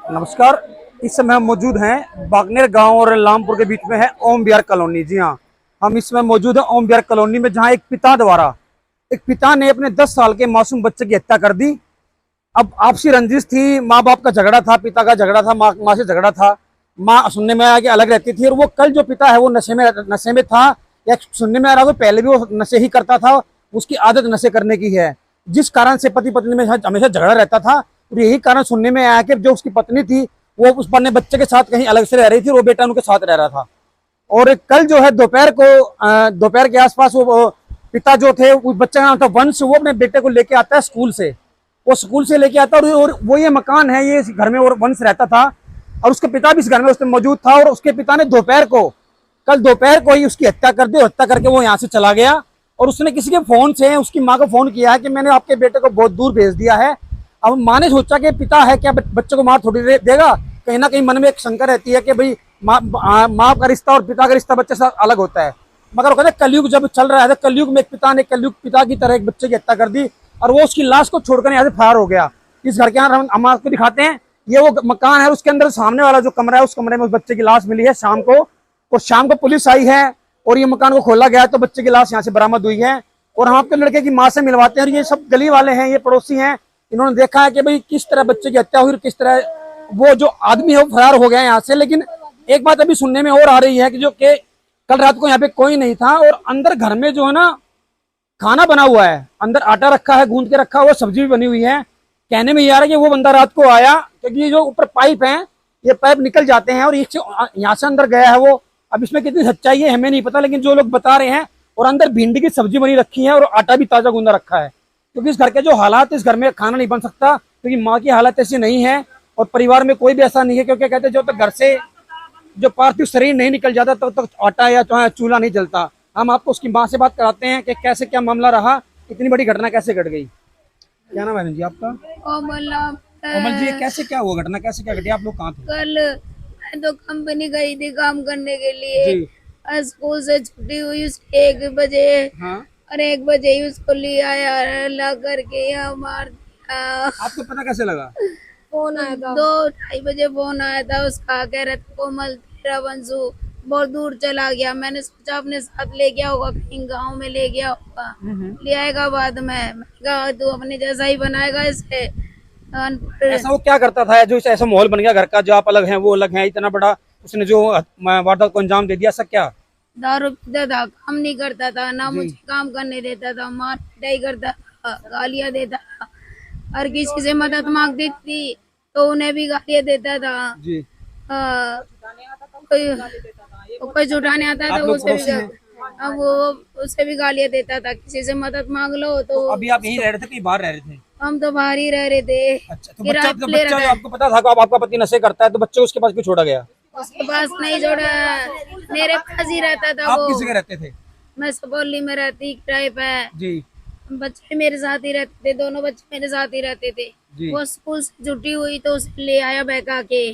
नमस्कार। इस समय हम मौजूद हैं बागनेर गांव और लामपुर के बीच में है ओम बिहार कॉलोनी। जी हाँ, हम इस समय मौजूद हैं ओम बिहार कॉलोनी में, जहां एक पिता ने अपने 10 साल के मासूम बच्चे की हत्या कर दी। अब आपसी रंजिश थी, माँ बाप का झगड़ा था, पिता का झगड़ा था, माँ से झगड़ा था। माँ सुनने में आया कि अलग रहती थी, और वो कल जो पिता है वो नशे में था, या सुनने में आ रहा था पहले भी वो नशे ही करता था। उसकी आदत नशे करने की है, जिस कारण से पति पत्नी में हमेशा झगड़ा रहता था। और यही कारण सुनने में आया कि जो उसकी पत्नी थी वो उस अपने बच्चे के साथ कहीं अलग से रह रही थी, और वो बेटा उनके साथ रह रहा था। और कल जो है दोपहर के आसपास वो पिता जो थे, उस बच्चे का नाम था वंश, वो अपने बेटे को लेके आता है स्कूल से। वो स्कूल से लेके आता है, और वो ये मकान है, ये इस घर में और वंश रहता था, और उसके पिता भी इस घर में उसमें मौजूद था। और उसके पिता ने कल दोपहर को ही उसकी हत्या कर दी, और हत्या करके वो यहाँ से चला गया। और उसने किसी के फोन से उसकी माँ को फोन किया है कि मैंने आपके बेटे को बहुत दूर भेज दिया है। अब माँ ने सोचा कि पिता है क्या, बच्चे को मार थोड़ी देगा। कहीं ना कहीं मन में एक शंका रहती है कि भाई माँ का रिश्ता और पिता का रिश्ता बच्चे से अलग होता है। मगर वो कहते कलयुग जब चल रहा है, कलयुग में एक पिता ने कलयुग पिता की तरह एक बच्चे की हत्या कर दी, और वो उसकी लाश को छोड़कर यहाँ से फरार हो गया। इस घर के यहाँ हम आपको दिखाते हैं, ये वो मकान है, उसके अंदर सामने वाला जो कमरा है, उस कमरे में उस बच्चे की लाश मिली है शाम को। और शाम को पुलिस आई है, और ये मकान को खोला गया है, तो बच्चे की लाश यहाँ से बरामद हुई है। और हम आपके लड़के की माँ से मिलवाते हैं। और ये सब गली वाले हैं, ये पड़ोसी हैं, इन्होंने देखा है कि भाई किस तरह बच्चे की हत्या हुई, और किस तरह वो जो आदमी है वो फरार हो गया यहाँ से। लेकिन एक बात अभी सुनने में और आ रही है कि कल रात को यहाँ पे कोई नहीं था, और अंदर घर में जो है ना खाना बना हुआ है, अंदर आटा रखा है, गूंद के रखा हुआ, सब्जी भी बनी हुई है। कहने में ये आ रहा है कि वो बंदा रात को आया, क्योंकि ये जो ऊपर पाइप है, ये पाइप निकल जाते हैं, और यहाँ से अंदर गया है वो। अब इसमें कितनी सच्चाई है हमें नहीं पता, लेकिन जो लोग बता रहे हैं। और अंदर भिंडी की सब्जी बनी रखी है, और आटा भी ताजा गूंदा रखा है, क्योंकि इस घर के जो हालात, इस घर में खाना नहीं बन सकता, क्योंकि माँ की हालत ऐसी नहीं है, और परिवार में कोई भी ऐसा नहीं है। क्योंकि कहते हैं जब तक घर से जो पार्थिव शरीर नहीं निकल जाता तब तक आटा या चूल्हा नहीं जलता। हम आपको उसकी माँ से बात कराते हैं कि कैसे क्या मामला रहा, इतनी बड़ी घटना कैसे घट गई। क्या नाम है बहन जी आपका? कोमल जी, ये कैसे क्या हुआ, घटना कैसे क्या घटी, आप लोग कहाँ थे? कल मैं तो कंपनी गई थी काम करने के लिए। स्कूल से छुट्टी हुई उसकी 1 बजे। हाँ। और 1 बजे ही उसको ले आया, ला करके यहाँ मार दिया। आपको पता कैसे लगा? फोन आया था 2-2:30 बजे, फोन आया था उसका, कह रहा था कोमल तेरा वंशु बहुत दूर चला गया। मैंने सोचा अपने साथ ले गया होगा, कहीं गाँव में ले गया होगा, ले आएगा बाद में। मैंने कहा तू अपने जैसा ही बनाएगा इसे। ऐसा वो क्या करता था जो ऐसा माहौल बन गया घर का, जो आप अलग हैं वो अलग हैं, इतना बड़ा उसने जो वारदात को अंजाम दे दिया, ऐसा क्या? दारू पीता था, काम नहीं करता था, ना मुझे काम करने देता था, मार पिटाई करता था, गालियां देता था। हर किसी से मदद मांगती थी तो उन्हें भी गालियां देता था। जी। कोई जुटाने आता था उसे भी, अब वो उसे भी गालियां देता था। किसी से मदद मांग लो तो अभी आप यहीं रह रहे थे कि बाहर रह रहे थे? हम तो बाहर ही रह रहे थे। अच्छा, तो किराए पे ले बच्चा रहे जो आपको पता था कि आपका पति नशे करता है, तो बच्चे उसके पास क्यों छोड़ा गया? उसके पास नहीं जोड़ा, मेरे पास ही रहता था आप वो। किस जगह रहते थे? मैं सुपौली में रहती, किराए पे। जी। बच्चे मेरे साथ ही रहते थे, दोनों बच्चे मेरे साथ ही रहते थे। वो स्कूल से छुट्टी हुई तो उसे ले आया बहका के,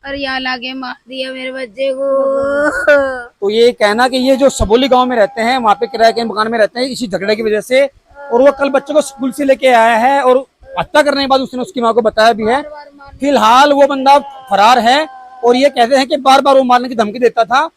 और यहाँ लाके मार दिया मेरे बच्चे को। तो ये कहना कि ये जो सबोली गांव में रहते हैं, वहाँ पे किराए के मकान में रहते हैं, इसी झगड़े की वजह से। और वो कल बच्चे को स्कूल से लेके आया है, और हत्या करने के बाद उसने उसकी माँ को बताया भी है। फिलहाल वो बंदा फरार है, और ये कहते हैं कि बार बार वो मारने की धमकी देता था।